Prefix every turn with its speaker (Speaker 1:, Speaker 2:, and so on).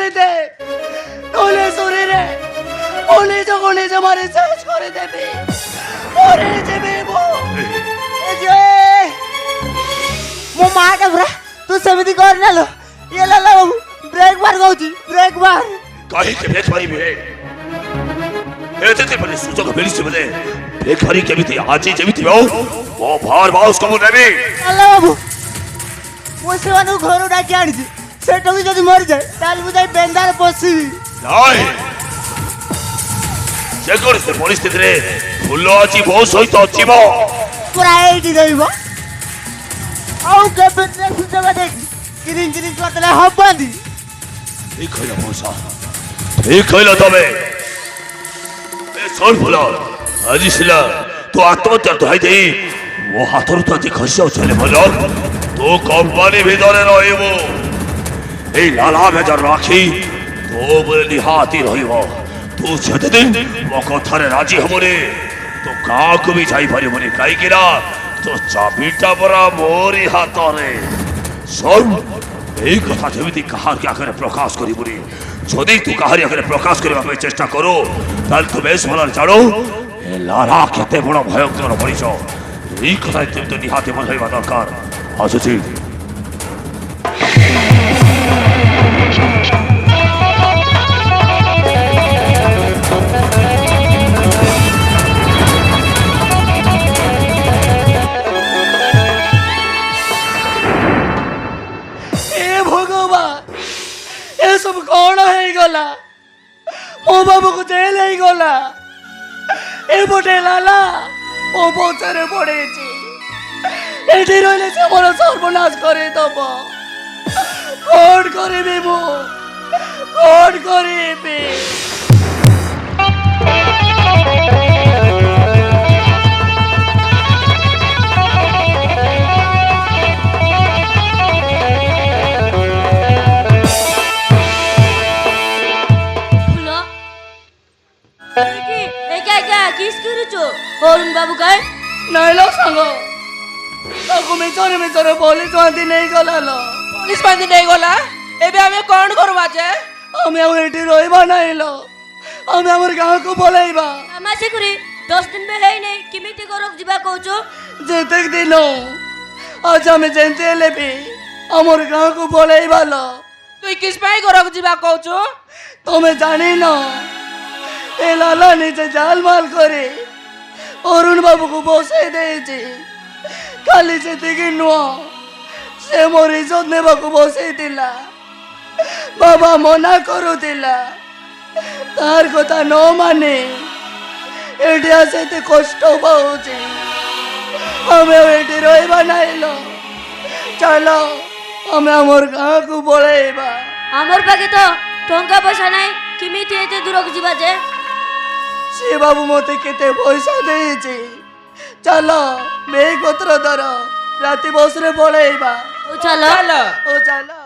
Speaker 1: করে দে, নলে শরীরে উনি যখন নিজে মারি শেষ করে দেবে, মরে যাবে
Speaker 2: ମୋ ମାଆଟା ପୁରା ତୁ ସେମିତି କରିନେଲ ଇଏ ଲାଲା ବାବୁ ବ୍ରେକ୍ ମାର କହୁଛି ବ୍ରେକ୍ ମାର
Speaker 3: କାହିଁକି ବ୍ରେକ୍ ମାରିବି ଏତେ ମାନେ ସୁଯୋଗ ମିଳିଛି ବୋଲେ ବ୍ରେକ୍ ମାରି କେମିତି ଆଜି ଯେମିତି ହଉ ମୋ ଭାର ବାଉସ କମୁ ନେବି
Speaker 2: ଲାଲା ବାବୁ ମୁଁ ସେମାନଙ୍କୁ ଘରୁ ଡାକି ଆଣିଛି ସେଠୁ ବି ଯଦି ମରିଯାଏ ତାହେଲେ ମୁଁ ଯାଇ ବେନ୍ଦାରେ ପଶିବି
Speaker 3: ନାଇଁ ଯେକୌଣସି ପରିସ୍ଥିତିରେ ଫୁଲ ଅଛି ମୋ ସହିତ ଯିବ
Speaker 2: ପୁରା ଏଇଠି ରହିବ ଆଉ କେବେ ସୁଯୋଗ ଦେଖି କିରିଂ କିରିଂ କରିଦେଲେ ହବନି
Speaker 3: ଠିକ କହିଲ ମଉସା ଠିକ କହିଲ ତମେ ଶୁଣ ଫୁଲ ଆଜି ସିଲା ତୁ ଆତ୍ମହତ୍ୟା ଧୋଇ ଦେଇ ମୋ ହାତରୁ ତ ଆଜି ଖସି ଯାଉଛୁ ହେଲେ ଭଲ ତୁ କମ୍ପାନୀ ଭିତରେ ରହିବୁ ଏଇ ଲାଲା ବେଜାର ରାଖି ତୋ ଉପରେ ନିହାତି ରହିବ ତୁ ଯେତେଦିନ ମୋ କଥାରେ ରାଜି ହବୁନି ତୁ କାହାକୁ ବି ଯାଇପାରିବୁନି କାହିଁକି ନା ତୋ ଚାବିଟା ପରା ମୋରି ହାତରେ ଶୁଣ এই কথা যেମିତି কাহার আগে প্রকাশ করিবনি যদি তু কাহার আগে প্রকাশ করিবা ପାଇଁ চেষ্টা করো তাহলে তুমি সোনার জানো এ লালা কেতে বড় ভয়ঙ্কর মরিচ এই কথা তুমি তো নিহাতে মনে হইবা দরকার আসুছি
Speaker 1: सब कौन है गला मो बाबू को जेल है गला ए बोटे लाला ओ बोचरे पड़े छी एठी रहिले से मोर सर्वनाश करे दब कोड करिबे मो कोड करिबे
Speaker 4: অরুণ বাবু গায়
Speaker 1: নাইলো সাঙ্গ তাকু মেচরে পুলিশ বাঁধি নেই গলা লো
Speaker 5: পুলিশ বাঁধি নেই গলা এবে আমি কোন করবা যে
Speaker 1: আমি আর এটি রইবা নাইলো আমি আমার গাঁকু বলাইবা
Speaker 4: আমাসে করে 10 দিন বে হেই নেই কিমিতি করক ଯିବା কହୁছো
Speaker 1: যেতে দিন আজ আমি যেতে লেবি আমার গাঁকু বলাইবা লো
Speaker 5: তুই কিস পাই করক ଯିବା কହୁছো
Speaker 1: তুমি জানি না এ লালা নিচে জালমাল করে অরুণ বাবু को বসে দিয়েছে খালি সেদিকে নুহ সে মোর ইজ্জত নেବାକୁ বসেইଥିଲା বাবা মନା କରୁଥିଲା তার কথা ন মানে এটি আসতে কষ্ট পাଉଛି ଆମେ এটি রইবা নাইলো চলো ଆମେ আমার গাঁକୁ পଳେଇବା
Speaker 4: আমার পাকে তো টঙ্কা পয়সা নাই কিমিতি এতে দূরক ଯିବା যে
Speaker 1: সে বাবু মতে কেতে পয়সা দিয়েছে চলো বেগ পত্র ধর রাতে বসরে পড়াইবা
Speaker 4: ও চলো
Speaker 5: চলো
Speaker 1: ও চলো